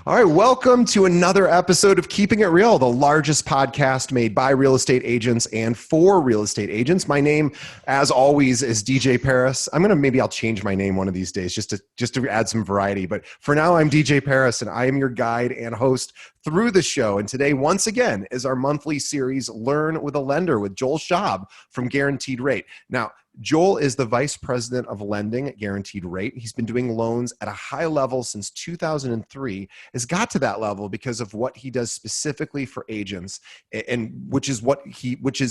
All right, welcome to another episode of Keeping It Real, the largest podcast made by real estate agents and for real estate agents. My name, as always, is DJ Paris. Maybe I'll change my name one of these days just to add some variety. But for now, I'm DJ Paris, and I am your guide and host through the show. And today, once again, is our monthly series, Learn with a Lender, with Joel Schaub from Guaranteed Rate. Now, Joel is the vice president of lending at Guaranteed Rate. He's been doing loans at a high level since 2003, has got to that level because of what he does specifically for agents, and which is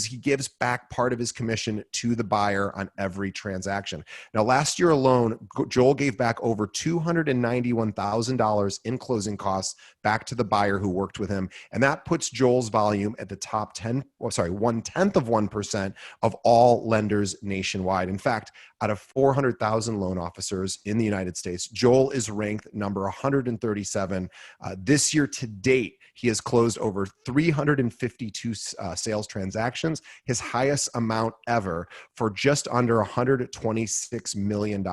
he gives back part of his commission to the buyer on every transaction. Now, last year alone, Joel gave back over $291,000 in closing costs back to the buyer who worked with him. And that puts Joel's volume at the top 1/10 of 1% of all lenders nationwide. In fact, out of 400,000 loan officers in the United States, Joel is ranked number 137. This year to date, he has closed over 352 sales transactions, his highest amount ever, for just under $126 million.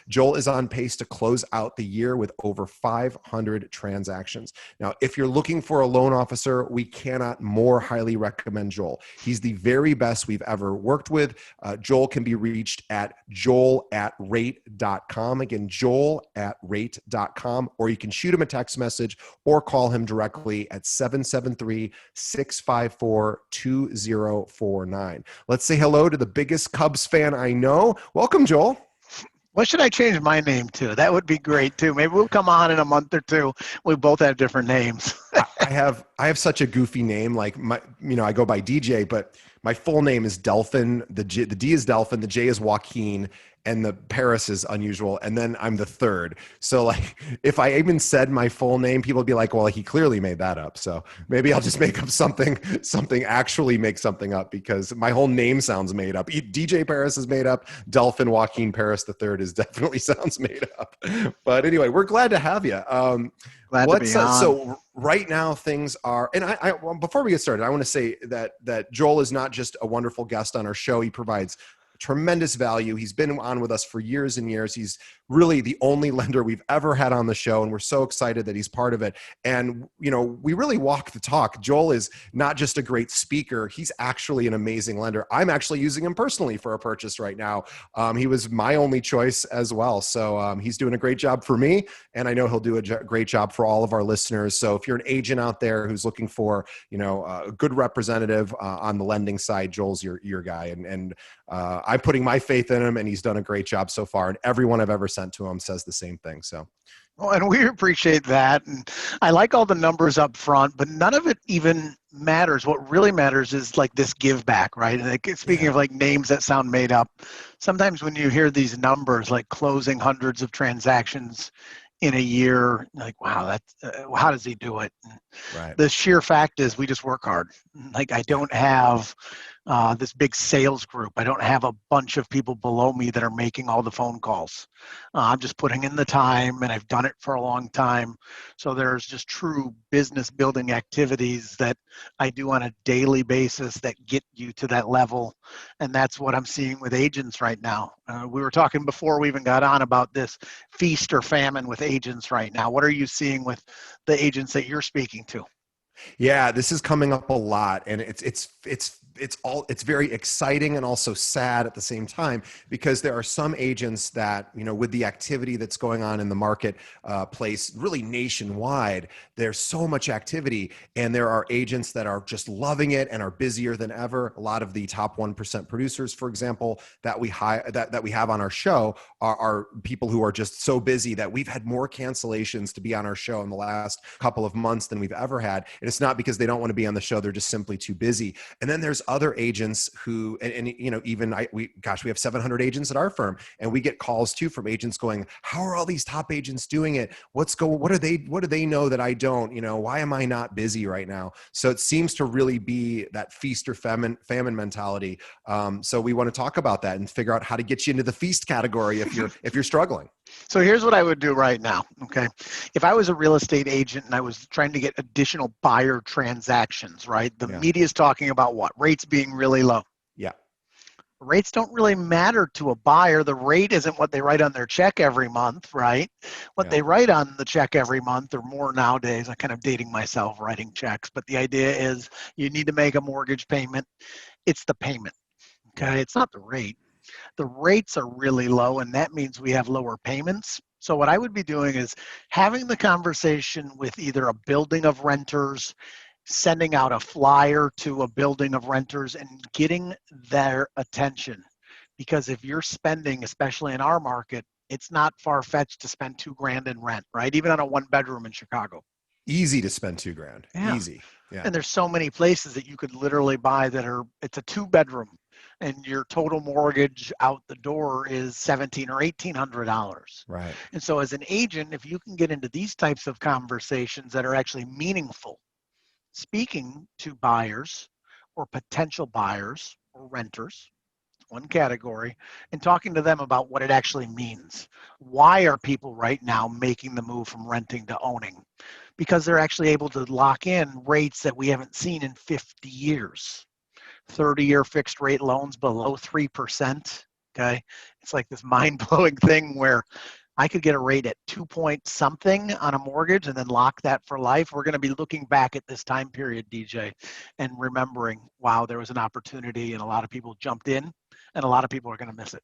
Joel is on pace to close out the year with over 500 transactions. Now, if you're looking for a loan officer, we cannot more highly recommend Joel. He's the very best we've ever worked with. Joel can be reached at joel@rate.com. Again, joel@rate.com, or you can shoot him a text message or call him directly at 773-654-2049. Let's say hello to the biggest Cubs fan I know. Welcome, Joel. What should I change my name to? That would be great too. Maybe we'll come on in a month or two. We both have different names. I have such a goofy name. Like I go by DJ, but my full name is Delphin. The D is Delphin, the J is Joaquin, and the Paris is unusual. And then I'm the third. So like, if I even said my full name, people would be like, well, he clearly made that up. So maybe I'll just make up actually make something up, because my whole name sounds made up. DJ Paris is made up. Delphin Joaquin Paris the third is definitely sounds made up. But anyway, we're glad to have you. Glad to be on. So right now things are, and well, before we get started, I want to say that Joel is not just a wonderful guest on our show. He provides tremendous value. He's been on with us for years and years. He's really the only lender we've ever had on the show, and we're so excited that he's part of it. And, we really walk the talk. Joel is not just a great speaker. He's actually an amazing lender. I'm actually using him personally for a purchase right now. He was my only choice as well. So he's doing a great job for me, and I know he'll do a great job for all of our listeners. So if you're an agent out there who's looking for, a good representative on the lending side, Joel's your guy. And I'm putting my faith in him, and he's done a great job so far. And everyone I've ever sent to him says the same thing. So, well, and we appreciate that. And I like all the numbers up front, but none of it even matters. What really matters is like this give back, right? And speaking of like names that sound made up, sometimes when you hear these numbers, like closing hundreds of transactions in a year, like, wow, that's how does he do it? Right. The sheer fact is we just work hard. Like, I don't have this big sales group. I don't have a bunch of people below me that are making all the phone calls. I'm just putting in the time, and I've done it for a long time. So there's just true business building activities that I do on a daily basis that get you to that level. And that's what I'm seeing with agents right now. We were talking before we even got on about this feast or famine with agents right now. What are you seeing with the agents that you're speaking to? Yeah, this is coming up a lot, and it's very exciting and also sad at the same time, because there are some agents that, with the activity that's going on in the market place, really nationwide, there's so much activity, and there are agents that are just loving it and are busier than ever. A lot of the top 1% producers, for example, that we have on our show are people who are just so busy that we've had more cancellations to be on our show in the last couple of months than we've ever had. And it's not because they don't want to be on the show. They're just simply too busy. And then there's other agents who, we have 700 agents at our firm, and we get calls too from agents going, how are all these top agents doing it? What do they know that I don't? Why am I not busy right now? So it seems to really be that feast or famine mentality. So we want to talk about that and figure out how to get you into the feast category if you're struggling. So here's what I would do right now, okay? If I was a real estate agent and I was trying to get additional buyer transactions, right? The media is talking about what? Rates being really low. Yeah. Rates don't really matter to a buyer. The rate isn't what they write on their check every month, right? What Yeah. they write on the check every month, or more nowadays, I'm kind of dating myself writing checks, but the idea is you need to make a mortgage payment. It's the payment, Yeah. okay? It's not the rate. The rates are really low, and that means we have lower payments. So what I would be doing is having the conversation with either a building of renters, sending out a flyer to a building of renters and getting their attention. Because if you're spending, especially in our market, it's not far-fetched to spend 2 grand in rent, right? Even on a 1 bedroom in Chicago. Easy to spend 2 grand. Yeah. Easy. Yeah. And there's so many places that you could literally buy that are, it's a 2 bedroom and your total mortgage out the door is 17 or $1,800. Right. And so as an agent, if you can get into these types of conversations that are actually meaningful, speaking to buyers or potential buyers or renters, one category, and talking to them about what it actually means. Why are people right now making the move from renting to owning? Because they're actually able to lock in rates that we haven't seen in 50 years. 30-year fixed rate loans below 3%. Okay. It's like this mind blowing thing where I could get a rate at 2 point something on a mortgage and then lock that for life. We're going to be looking back at this time period, DJ, and remembering, wow, there was an opportunity and a lot of people jumped in and a lot of people are going to miss it.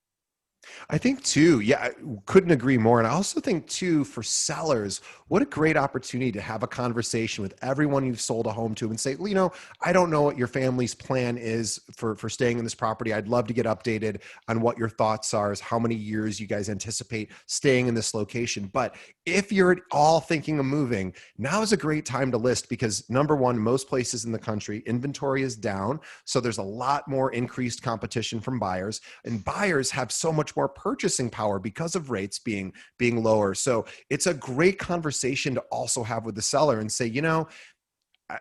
I think too, yeah, I couldn't agree more. And I also think too, for sellers, what a great opportunity to have a conversation with everyone you've sold a home to and say, well, I don't know what your family's plan is for staying in this property. I'd love to get updated on what your thoughts are, as how many years you guys anticipate staying in this location. But if you're at all thinking of moving, now is a great time to list, because number one, most places in the country, inventory is down. So there's a lot more increased competition from buyers, and buyers have so much more purchasing power because of rates being lower. So it's a great conversation to also have with the seller and say,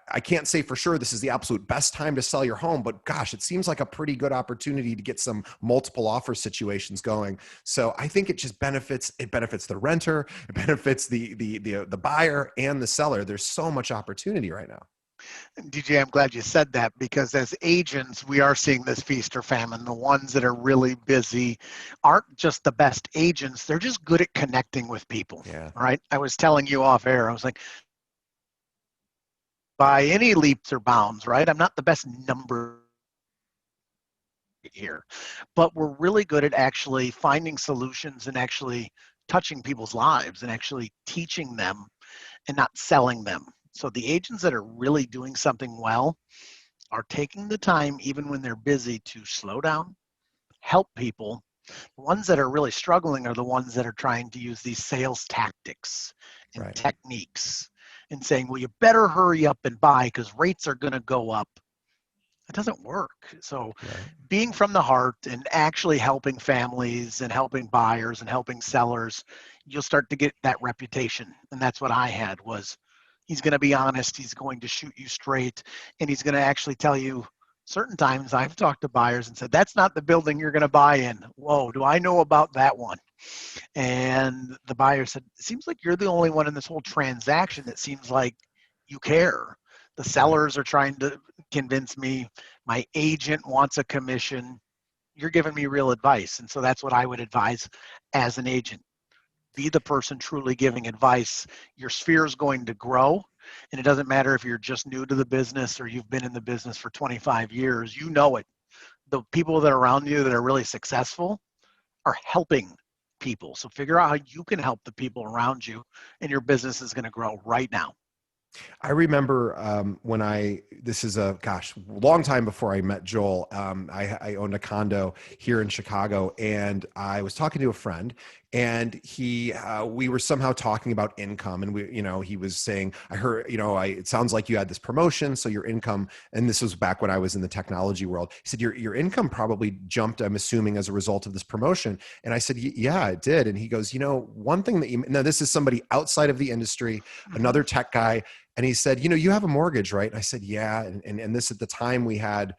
I can't say for sure this is the absolute best time to sell your home, but gosh, it seems like a pretty good opportunity to get some multiple offer situations going. So I think it just benefits. It benefits the renter, it benefits the buyer and the seller. There's so much opportunity right now. DJ, I'm glad you said that because as agents, we are seeing this feast or famine. The ones that are really busy aren't just the best agents, they're just good at connecting with people. Yeah. All right. I was telling you off air, I was like, by any leaps or bounds, right? I'm not the best number here, but we're really good at actually finding solutions and actually touching people's lives and actually teaching them and not selling them. So the agents that are really doing something well are taking the time, even when they're busy, to slow down, help people. The ones that are really struggling are the ones that are trying to use these sales tactics and Right. techniques and saying, well, you better hurry up and buy because rates are going to go up. It doesn't work. So Right. being from the heart and actually helping families and helping buyers and helping sellers, you'll start to get that reputation. And that's what I had was he's going to be honest, he's going to shoot you straight, and he's going to actually tell you certain times I've talked to buyers and said, that's not the building you're going to buy in. Whoa, do I know about that one? And the buyer said, it seems like you're the only one in this whole transaction that seems like you care. The Right. sellers are trying to convince me. My agent wants a commission. You're giving me real advice. And so that's what I would advise as an agent. Be the person truly giving advice. Your sphere is going to grow. And it doesn't matter if you're just new to the business or you've been in the business for 25 years, you know it. The people that are around you that are really successful are helping people. So figure out how you can help the people around you, and your business is going to grow right now. I remember when this is a gosh, long time before I met Joel. I owned a condo here in Chicago, and I was talking to a friend, and we were somehow talking about income, and he was saying, I heard, it sounds like you had this promotion, so your income, and this was back when I was in the technology world. He said, your income probably jumped, I'm assuming, as a result of this promotion. And I said, yeah, it did. And he goes, one thing that now this is somebody outside of the industry, Mm-hmm. another tech guy. And he said, you have a mortgage, right? And I said, yeah. And this, at the time, we had,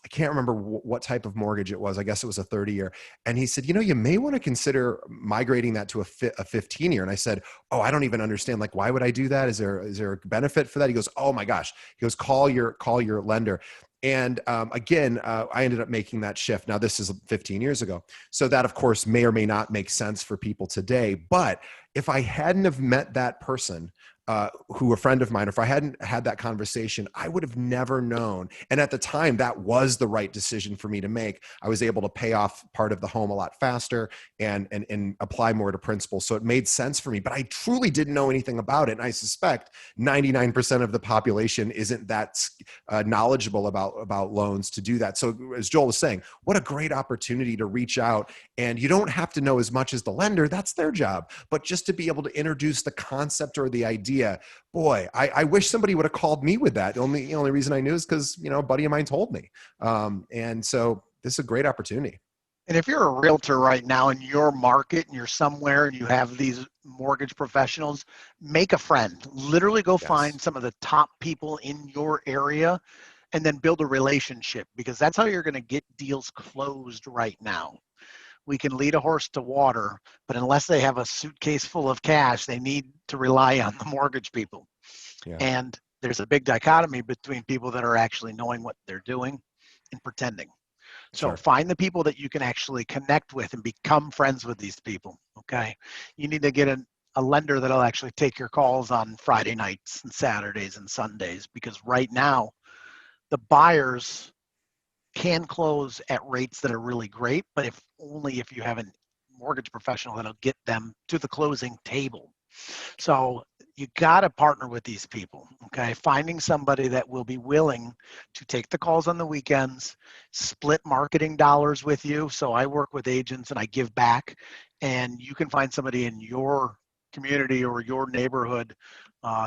I can't remember what type of mortgage it was. I guess it was a 30-year. And he said, you may want to consider migrating that to a 15-year. And I said, oh, I don't even understand. Like, why would I do that? Is there a benefit for that? He goes, oh my gosh. He goes, call your lender. And again, I ended up making that shift. Now, this is 15 years ago. So that, of course, may or may not make sense for people today. But if I hadn't have met that person, who a friend of mine, if I hadn't had that conversation, I would have never known. And at the time, that was the right decision for me to make. I was able to pay off part of the home a lot faster and apply more to principal. So it made sense for me, but I truly didn't know anything about it. And I suspect 99% of the population isn't that knowledgeable about loans to do that. So as Joel was saying, what a great opportunity to reach out. And you don't have to know as much as the lender, that's their job, but just to be able to introduce the concept or the idea. Boy, I wish somebody would have called me with that. The only reason I knew is because, a buddy of mine told me. And so this is a great opportunity. And if you're a realtor right now in your market and you're somewhere and you have these mortgage professionals, make a friend. Literally go find some of the top people in your area and then build a relationship, because that's how you're going to get deals closed right now. We can lead a horse to water, but unless they have a suitcase full of cash, they need to rely on the mortgage people. Yeah. And there's a big dichotomy between people that are actually knowing what they're doing and pretending. So Sure. find the people that you can actually connect with and become friends with these people, okay? You need to get a lender that'll actually take your calls on Friday nights and Saturdays and Sundays, because right now, the buyers can close at rates that are really great, but only if you have a mortgage professional that'll get them to the closing table. So you got to partner with these people, okay? Finding somebody that will be willing to take the calls on the weekends, split marketing dollars with you. So I work with agents and I give back, and you can find somebody in your community or your neighborhood,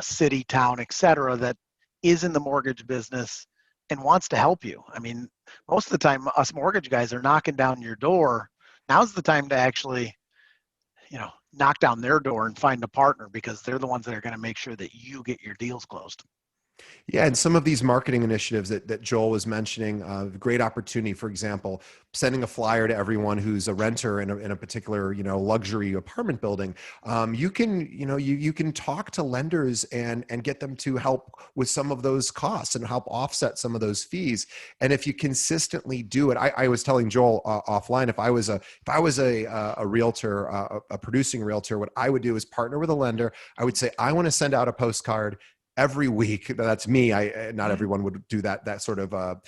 city, town, etc., that is in the mortgage business and wants to help you. I mean, most of the time, us mortgage guys are knocking down your door. Now's the time to actually, knock down their door and find a partner, because they're the ones that are going to make sure that you get your deals closed. Yeah, and some of these marketing initiatives that Joel was mentioning, great opportunity. For example, sending a flyer to everyone who's a renter in a particular luxury apartment building. You can you can talk to lenders and get them to help with some of those costs and help offset some of those fees. And if you consistently do it, I was telling Joel offline, if I was a realtor, a producing realtor, what I would do is partner with a lender. I would say, I want to send out a postcard every week. That's me. Not everyone would do that sort of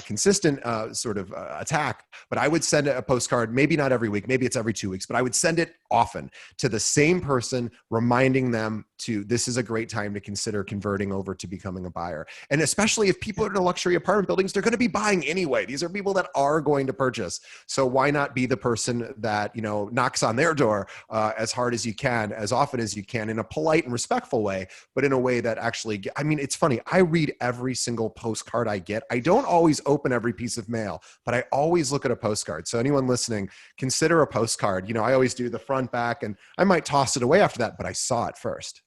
consistent sort of attack, but I would send a postcard, maybe not every week, maybe it's every 2 weeks, but I would send it often to the same person, reminding them this is a great time to consider converting over to becoming a buyer. And especially if people are in luxury apartment buildings, they're going to be buying anyway. These are people that are going to purchase. So why not be the person that, knocks on their door as hard as you can, as often as you can, in a polite and respectful way, but in a way that actually, it's funny. I read every single postcard I get. I don't always open every piece of mail, but I always look at a postcard. So anyone listening, consider a postcard. I always do the front, back, and I might toss it away after that, but I saw it first.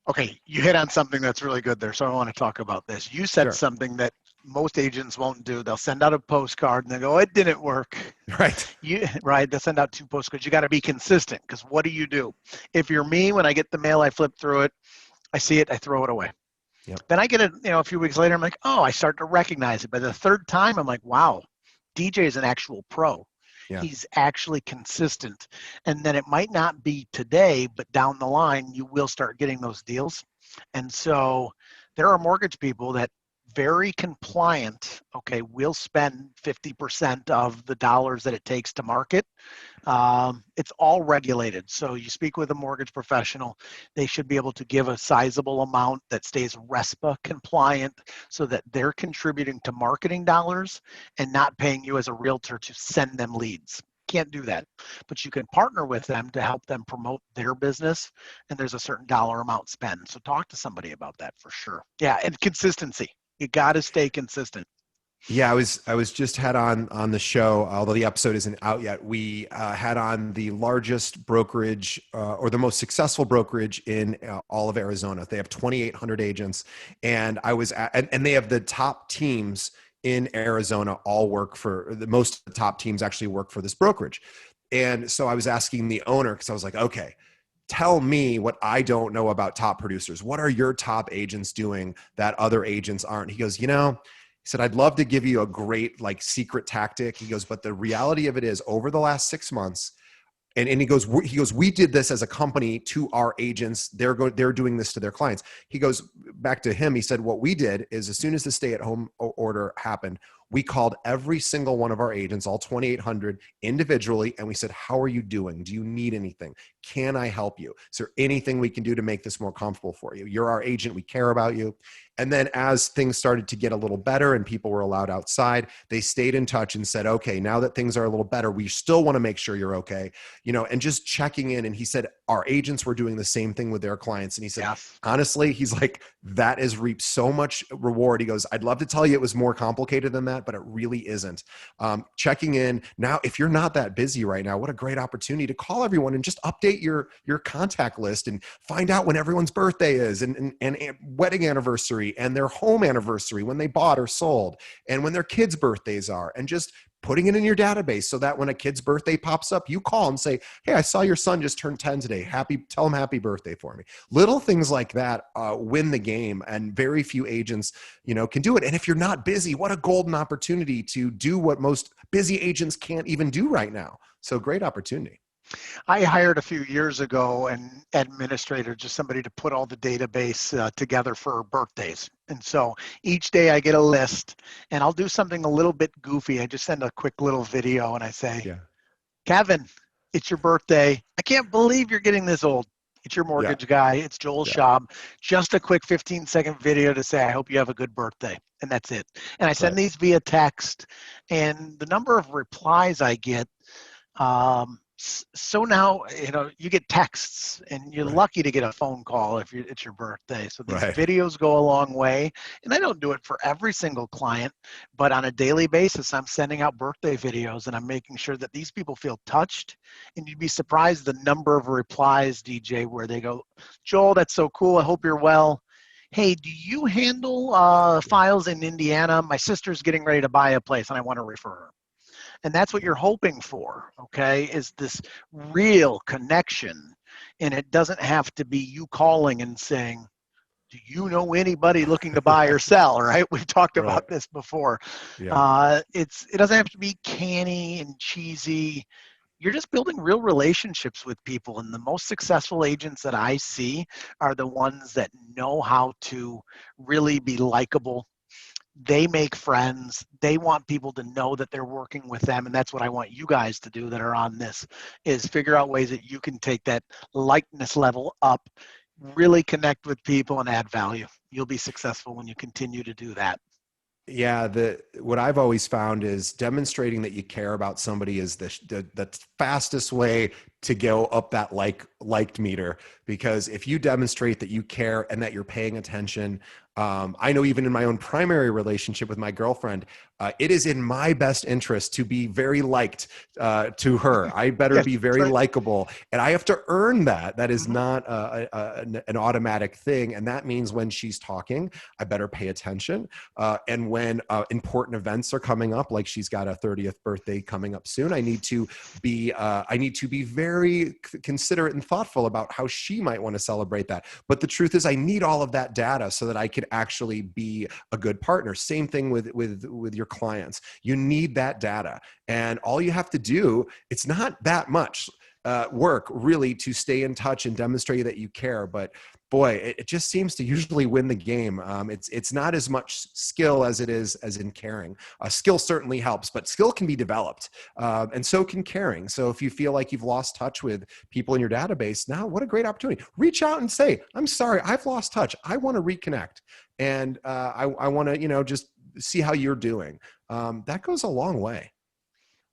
Okay, you hit on something that's really good there, so I want to talk about this. You said Sure. something that most agents won't do. They'll send out a postcard and they go, "It didn't work." Right. Right. They'll send out 2 postcards. You got to be consistent, because what do? If you're me, when I get the mail, I flip through it, I see it, I throw it away. Yep. Then I get it, a few weeks later, I'm like, oh, I start to recognize it. By the third time, I'm like, wow, DJ is an actual pro. Yeah. He's actually consistent. And then it might not be today, but down the line, you will start getting those deals. And so there are mortgage people that very compliant, okay, will spend 50% of the dollars that it takes to market. It's all regulated. So you speak with a mortgage professional, they should be able to give a sizable amount that stays RESPA compliant, so that they're contributing to marketing dollars and not paying you as a realtor to send them leads. Can't do that, but you can partner with them to help them promote their business, and there's a certain dollar amount spent. So talk to somebody about that for sure. Yeah, and consistency. You got to stay consistent. Yeah, I was just had on the show, although the episode isn't out yet. We had on the largest brokerage or the most successful brokerage in all of Arizona. They have 2,800 agents, and and they have the top teams in Arizona. All work for most of the top teams actually work for this brokerage. And so I was asking the owner, because I was like, okay, tell me what I don't know about top producers. What are your top agents doing that other agents aren't? He goes, He said, I'd love to give you a great like secret tactic. He goes, but the reality of it is over the last 6 months, and he goes, we did this as a company to our agents. They're doing this to their clients. He goes back to him. He said, what we did is as soon as the stay-at-home order happened, we called every single one of our agents, all 2,800 individually. And we said, how are you doing? Do you need anything? Can I help you? Is there anything we can do to make this more comfortable for you? You're our agent. We care about you. And then as things started to get a little better and people were allowed outside, they stayed in touch and said, okay, now that things are a little better, we still want to make sure you're okay, and just checking in. And he said, our agents were doing the same thing with their clients. And he said, Yes. honestly, he's like, that has reaped so much reward. He goes, I'd love to tell you it was more complicated than that, but it really isn't. Checking in now, if you're not that busy right now, what a great opportunity to call everyone and just update your contact list and find out when everyone's birthday is and wedding anniversary and their home anniversary, when they bought or sold, and when their kids' birthdays are, and just putting it in your database so that when a kid's birthday pops up, you call and say, hey, I saw your son just turned 10 today. Tell him happy birthday for me. Little things like that win the game, and very few agents, can do it. And if you're not busy, what a golden opportunity to do what most busy agents can't even do right now. So great opportunity. I hired a few years ago an administrator, just somebody to put all the database together for birthdays. And so each day I get a list, and I'll do something a little bit goofy. I just send a quick little video and I say, Yeah. Kevin, it's your birthday. I can't believe you're getting this old. It's your Yeah. mortgage guy. It's Joel Yeah. Schaub. Just a quick 15-second video to say, I hope you have a good birthday. And that's it. And I send Right. these via text, and the number of replies I get, so now you get texts, and you're Right. lucky to get a phone call if it's your birthday. So these Right. videos go a long way, and I don't do it for every single client, but on a daily basis I'm sending out birthday videos, and I'm making sure that these people feel touched. And you'd be surprised the number of replies, DJ, where they go, Joel, that's so cool, I hope you're well. Hey, do you handle files in Indiana? My sister's getting ready to buy a place and I want to refer her. And that's what you're hoping for, okay, is this real connection. And it doesn't have to be you calling and saying, do you know anybody looking to buy or sell, right? We've talked Right. about this before. Yeah. It doesn't have to be canny and cheesy. You're just building real relationships with people. And the most successful agents that I see are the ones that know how to really be likable. They make friends. They want people to know that they're working with them. And that's what I want you guys to do that are on this, is figure out ways that you can take that likeness level up, really connect with people and add value. You'll be successful when you continue to do that. Yeah, what I've always found is demonstrating that you care about somebody is the fastest way to go up that liked meter. Because if you demonstrate that you care and that you're paying attention, I know even in my own primary relationship with my girlfriend, it is in my best interest to be very liked to her. I better Yes, be that's very right. likable, and I have to earn that. That is Mhm. not an automatic thing, and that means when she's talking, I better pay attention. And when important events are coming up, like she's got a 30th birthday coming up soon, I need to be very considerate and thoughtful about how she might want to celebrate that. But the truth is, I need all of that data so that I could actually be a good partner. Same thing with your clients. You need that data, and all you have to do, it's not that much work really to stay in touch and demonstrate that you care. But boy, it just seems to usually win the game. It's not as much skill as it is as in caring. Skill certainly helps, but skill can be developed, and so can caring. So if you feel like you've lost touch with people in your database, now what a great opportunity. Reach out and say, I'm sorry, I've lost touch. I want to reconnect. And I want to, just see how you're doing. That goes a long way.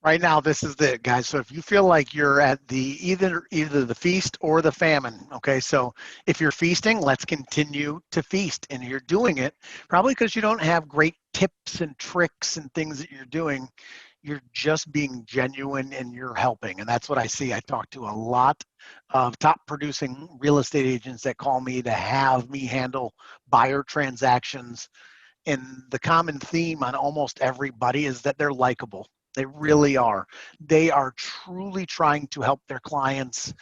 Right now, this is it, guys. So if you feel like you're at the either the feast or the famine, okay. So if you're feasting, let's continue to feast, and you're doing it probably because you don't have great tips and tricks and things that you're doing. You're just being genuine and you're helping, and that's what I see. I talk to a lot of top producing real estate agents that call me to have me handle buyer transactions, and the common theme on almost everybody is that they're likable. They Yeah. really are. They are truly trying to help their clients.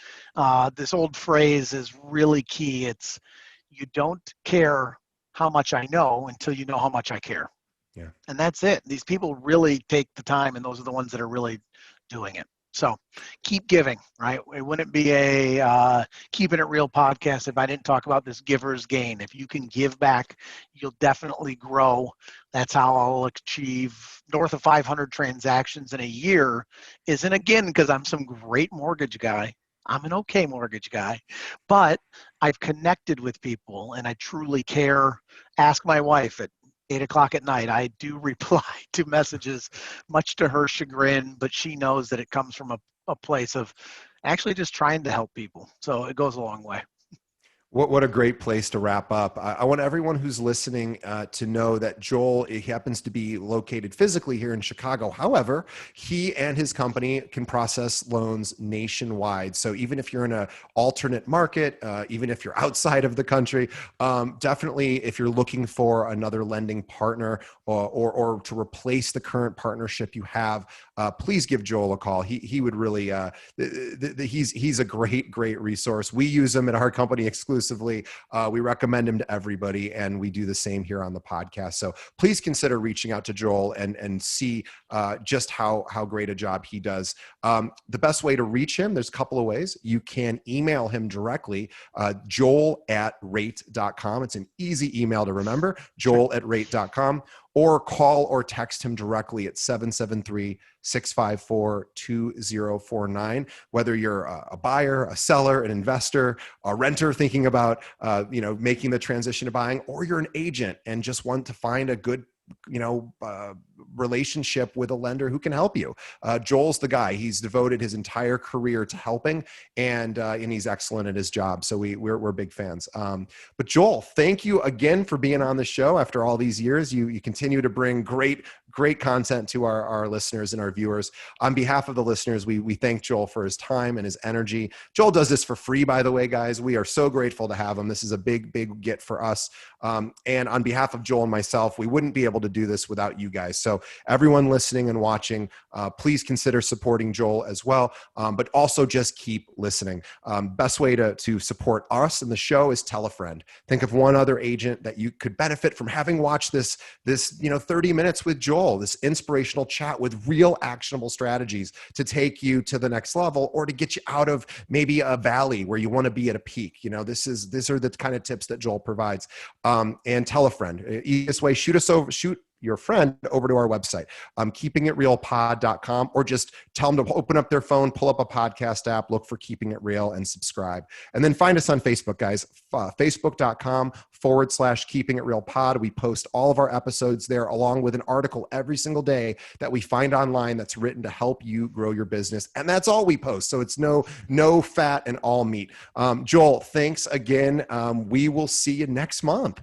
This old phrase is really key. It's, you don't care how much I know until you know how much I care. Yeah. And that's it. These people really take the time, and those are the ones that are really doing it. So keep giving, right? It wouldn't be a Keeping It Real podcast if I didn't talk about this giver's gain. If you can give back, you'll definitely grow. That's how I'll achieve north of 500 transactions in a year. Isn't, again, because I'm some great mortgage guy. I'm an okay mortgage guy, but I've connected with people and I truly care. Ask my wife at 8 o'clock at night. I do reply to messages, much to her chagrin, but she knows that it comes from a place of actually just trying to help people. So it goes a long way. What a great place to wrap up. I want everyone who's listening to know that Joel, he happens to be located physically here in Chicago. However, he and his company can process loans nationwide. So even if you're in an alternate market, even if you're outside of the country, definitely if you're looking for another lending partner or to replace the current partnership you have, please give Joel a call. He would really, he's a great resource. We use him at our company exclusively. We recommend him to everybody, and we do the same here on the podcast. So please consider reaching out to Joel and see just how great a job he does. The best way to reach him, there's a couple of ways. You can email him directly, joel@rate.com. It's an easy email to remember, joel@rate.com, or call or text him directly at 773-654-2049. Whether you're a buyer, a seller, an investor, a renter thinking about making the transition to buying, or you're an agent and just want to find a good relationship with a lender who can help you. Joel's the guy. He's devoted his entire career to helping, and he's excellent at his job. So we're big fans. But Joel, thank you again for being on the show after all these years. You continue to bring great content to our listeners and our viewers. On behalf of the listeners, we thank Joel for his time and his energy. Joel does this for free, by the way, guys. We are so grateful to have him. This is a big get for us. And on behalf of Joel and myself, we wouldn't be able to do this without you guys. So everyone listening and watching, please consider supporting Joel as well, but also just keep listening. Best way to support us and the show is tell a friend. Think of one other agent that you could benefit from having watched this 30 minutes with Joel, this inspirational chat with real actionable strategies to take you to the next level or to get you out of maybe a valley where you want to be at a peak. These are the kind of tips that Joel provides. And tell a friend. Easiest way, shoot your friend over to our website, keepingitrealpod.com, or just tell them to open up their phone, pull up a podcast app, look for Keeping It Real, and subscribe. And then find us on Facebook, guys, facebook.com/Keeping It Real Pod. We post all of our episodes there, along with an article every single day that we find online that's written to help you grow your business. And that's all we post. So it's no fat and all meat. Joel, thanks again. We will see you next month.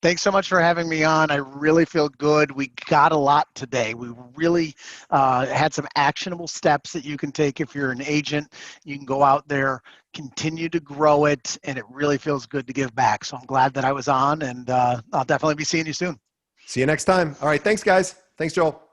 Thanks so much for having me on. I really feel good. We got a lot today. We really had some actionable steps that you can take if you're an agent. You can go out there, continue to grow it, and it really feels good to give back. So I'm glad that I was on, and I'll definitely be seeing you soon. See you next time. All right. Thanks, guys. Thanks, Joel.